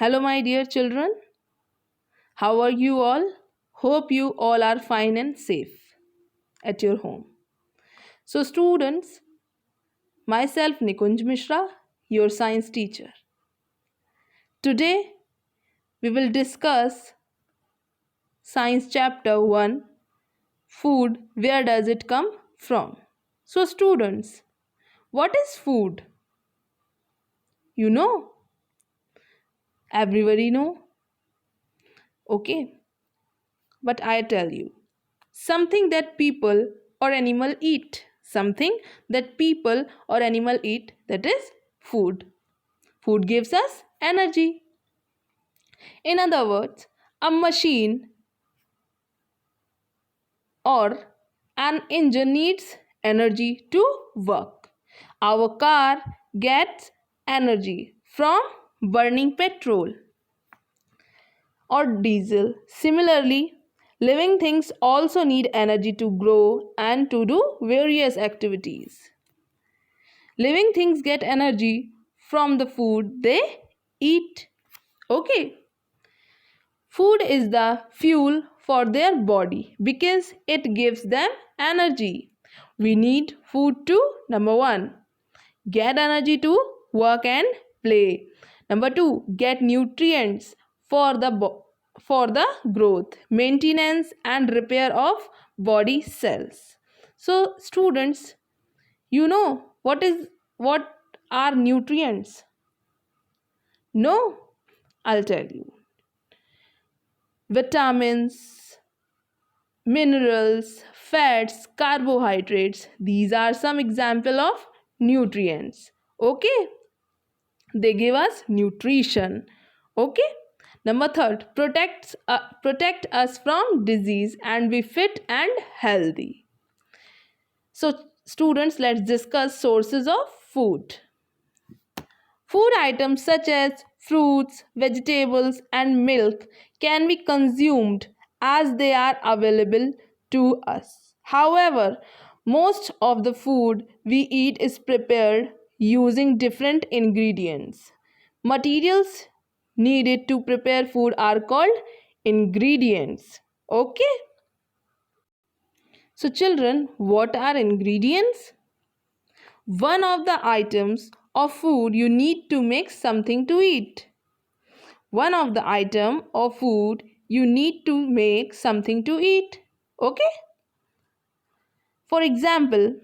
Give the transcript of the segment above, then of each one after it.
Hello, my dear children. How are you all? Hope you all are fine and safe at your home. So, students, myself Nikunj Mishra, your science teacher. Today, we will discuss Science Chapter 1 Food. Where does it come from? So, students, what is food? You know? Everybody know? Okay, but I tell you. Something that people or animal eat. Something that people or animal eat, that is food. Food gives us energy. In other words, a machine or an engine needs energy to work. Our car gets energy from burning petrol or diesel. Similarly, living things also need energy to grow and to do various activities. Living things get energy from the food they eat. Okay. Food is the fuel for their body because it gives them energy. We need food to, number 1, get energy to work and play. Number 2, get nutrients for the growth, maintenance and repair of body cells. So students, you know what are nutrients? No, I'll tell you. Vitamins, minerals, fats, carbohydrates, these are some example of nutrients. Okay, they give us nutrition. Okay. Number 3, protect us from disease and be fit and healthy. So students, let's discuss sources of food. Food items such as fruits, vegetables and milk can be consumed as they are available to us. However, most of the food we eat is prepared using different ingredients. Materials needed to prepare food are called ingredients. Okay? So children, what are ingredients? One of the items of food you need to make something to eat. One of the item of food you need to make something to eat. Okay? For example,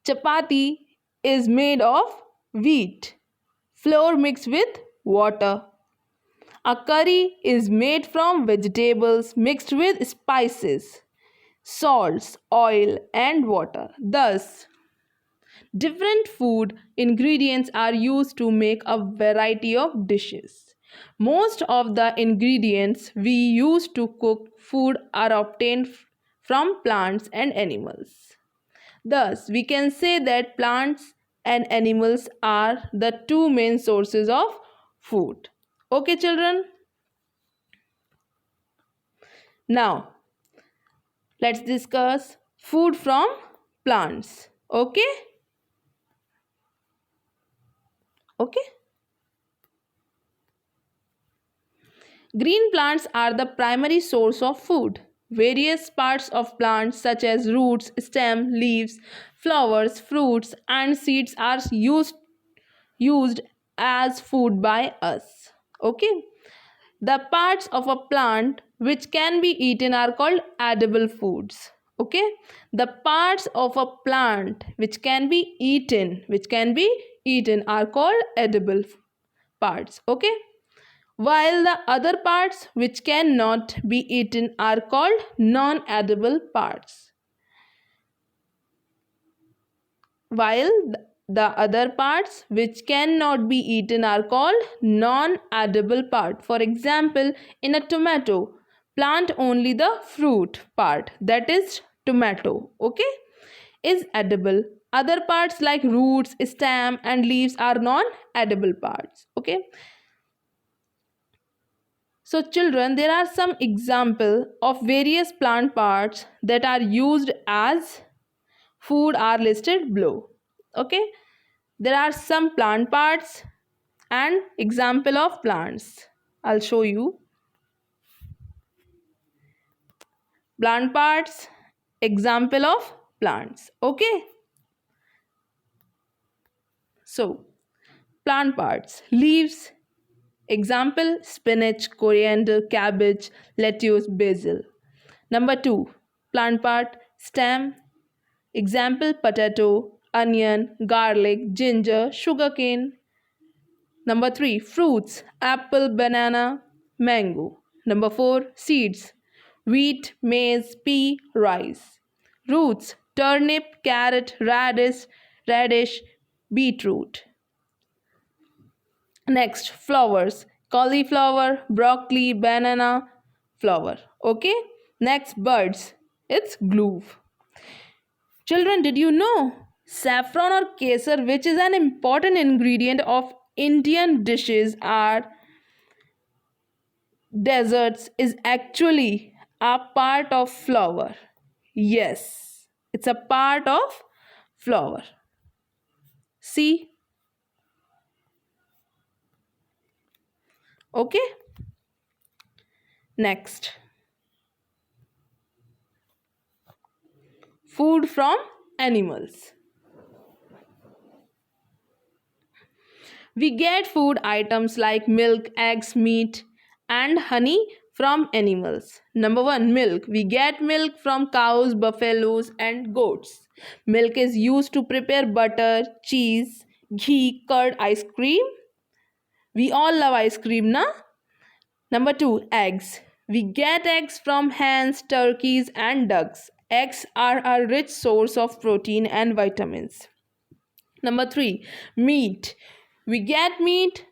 chapati is made of wheat, flour mixed with water. A curry is made from vegetables mixed with spices, salts, oil and water. Thus, different food ingredients are used to make a variety of dishes. Most of the ingredients we use to cook food are obtained from plants and animals. Thus, we can say that plants and animals are the two main sources of food. Okay, children? Now, let's discuss food from plants. Okay? Okay? Green plants are the primary source of food. Various parts of plants such as roots, stem, leaves, flowers, fruits and seeds are used as food by us. Okay? The parts of a plant which can be eaten are called edible foods. Okay? The parts of a plant which can be eaten are called edible parts. Okay? While the other parts which cannot be eaten are called non-edible parts. While the other parts which cannot be eaten are called non-edible part. For example, in a tomato plant, only the fruit part, that is tomato, okay, is edible. Other parts like roots, stem and leaves are non-edible parts. Okay. So children, there are some examples of various plant parts that are used as food are listed below. Okay, there are some plant parts and example of plants. I'll show you. Plant parts, example of plants. Okay. So, plant parts, leaves, example spinach, coriander, cabbage, lettuce, basil. Number 2, plant part, stem, example potato, onion, garlic, ginger, sugarcane. Number 3, fruits, apple, banana, mango. Number 4, seeds, wheat, maize, pea, rice. Roots, turnip, carrot, radish, beetroot. Next, flowers, cauliflower, broccoli, banana, flower. Okay. Next, birds. It's glue. Children, did you know saffron or kesar, which is an important ingredient of Indian dishes, are desserts, is actually a part of flour? Yes, it's a part of flour. See? Okay. Next, food from animals. We get food items like milk, eggs, meat, and honey from animals. Number 1, milk. We get milk from cows, buffaloes, and goats. Milk is used to prepare butter, cheese, ghee, curd, ice cream. We all love ice cream, na? Number 2, eggs. We get eggs from hens, turkeys, and ducks. Eggs are a rich source of protein and vitamins. Number 3, meat. We get meat,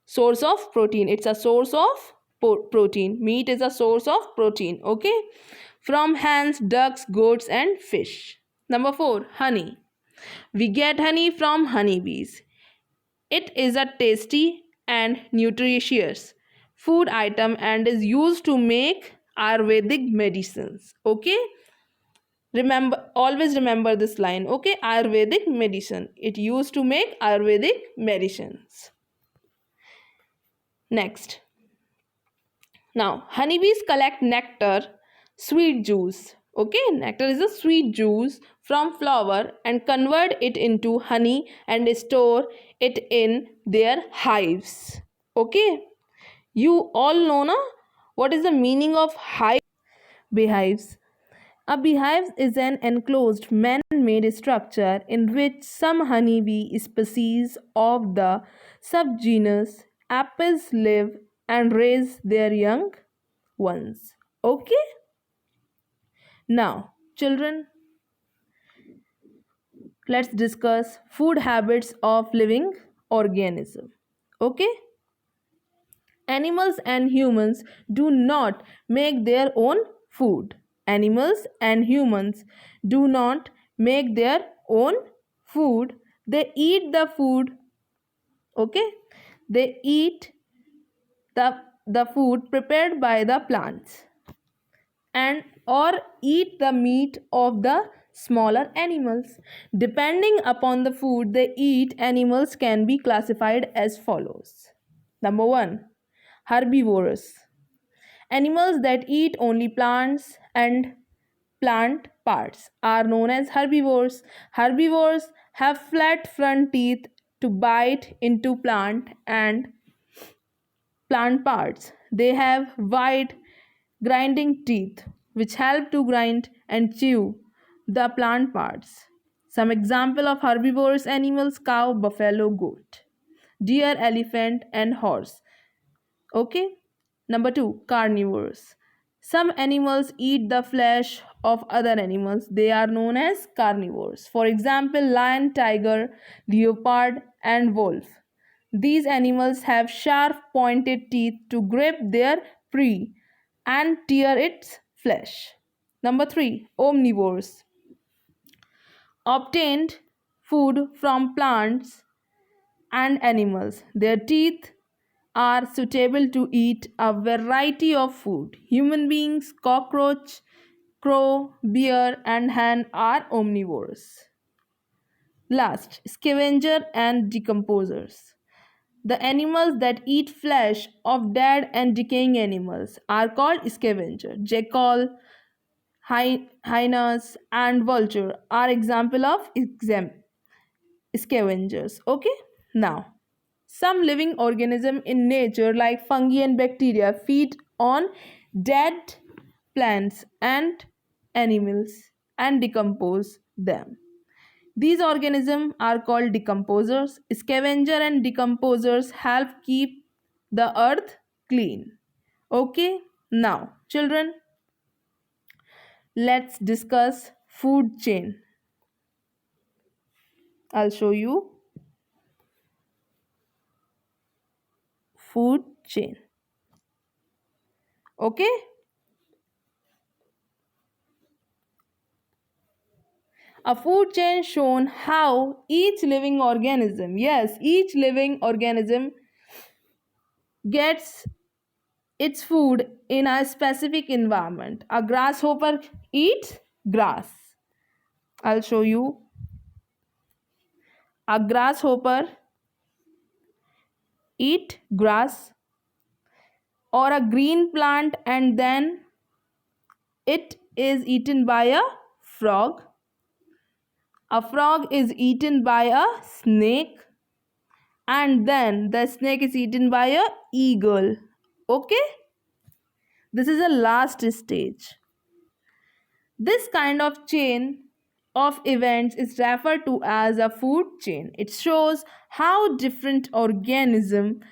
source of protein. It's a source of protein. Meat is a source of protein. Okay. From hens, ducks, goats, and fish. Number 4, honey. We get honey from honeybees. It is a tasty and nutritious food item and is used to make Ayurvedic medicines. Okay. Always remember this line. Okay. Ayurvedic medicine. It used to make Ayurvedic medicines. Next. Now, honeybees collect nectar, sweet juice. Okay, nectar is a sweet juice from flower and convert it into honey and store it in their hives. Okay, you all know na what is the meaning of hive? Beehives. A beehive is an enclosed man-made structure in which some honeybee species of the subgenus Apis live and raise their young ones. Okay? Now, children, let's discuss food habits of living organism. Okay? Animals and humans do not make their own food. Animals and humans do not make their own food. They eat the food. Okay? They eat the food prepared by the plants and or eat the meat of the smaller animals. Depending upon the food they eat, animals can be classified as follows. Number 1, herbivores. Animals that eat only plants and plant parts are known as herbivores. Herbivores have flat front teeth to bite into plant parts. They have wide grinding teeth which help to grind and chew the plant parts. Some example of herbivorous animals: cow, buffalo, goat, deer, elephant, and horse. Okay. Number 2, carnivores. Some animals eat the flesh of other animals. They are known as carnivores. For example, lion, tiger, leopard, and wolf. These animals have sharp pointed teeth to grip their prey and tear its flesh. Number 3, omnivores. Obtained food from plants and animals. Their teeth are suitable to eat a variety of food. Human beings, cockroach, crow, bear, and hen are omnivores. Last, scavenger and decomposers. The animals that eat flesh of dead and decaying animals are called scavenger. Jackal, hyenas, and vulture are example of scavengers. Okay, now some living organism in nature like fungi and bacteria feed on dead plants and animals and decompose them. These organisms are called decomposers. Scavenger and decomposers help keep the earth clean. Okay, now children, let's discuss food chain. I'll show you food chain. Okay, a food chain shown how each living organism, yes, each living organism gets its food in a specific environment. A grasshopper eats grass. I'll show you. A grasshopper eat grass or a green plant and then it is eaten by a frog. A frog is eaten by a snake and then the snake is eaten by a eagle. Okay, this is the last stage. This kind of chain of events is referred to as a food chain. It shows how different organisms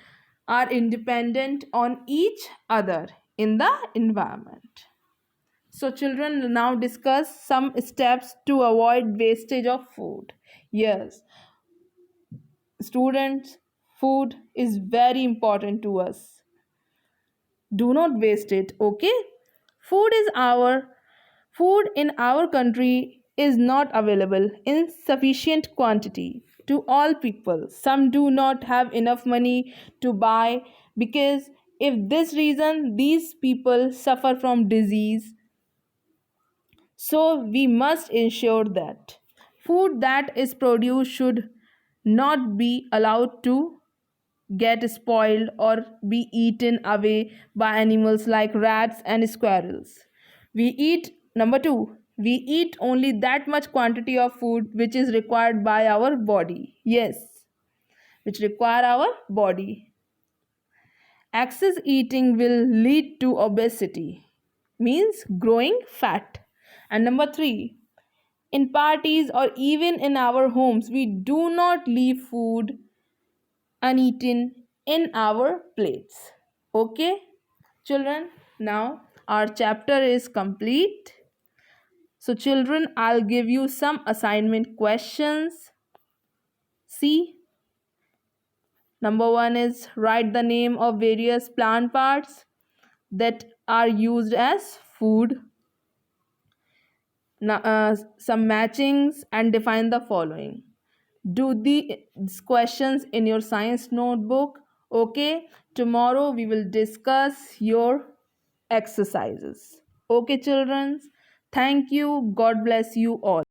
are independent on each other in the environment. So children will now discuss some steps to avoid wastage of food. Yes, students, food is very important to us. Do not waste it, okay? Food is our Food in our country is not available in sufficient quantity to all people. Some do not have enough money to buy because if this reason these people suffer from disease. So we must ensure that food that is produced should not be allowed to get spoiled or be eaten away by animals like rats and squirrels. We eat, number two, we eat only that much quantity of food which is required by our body. Yes, which require our body. Excess eating will lead to obesity, means growing fat. And number three, in parties or even in our homes, we do not leave food uneaten in our plates. Okay, children, now our chapter is complete. So, children, I'll give you some assignment questions. See, number one is write the name of various plant parts that are used as food. Now, some matchings and define the following. Do these questions in your science notebook. Okay, tomorrow we will discuss your exercises. Okay, children, thank you. God bless you all.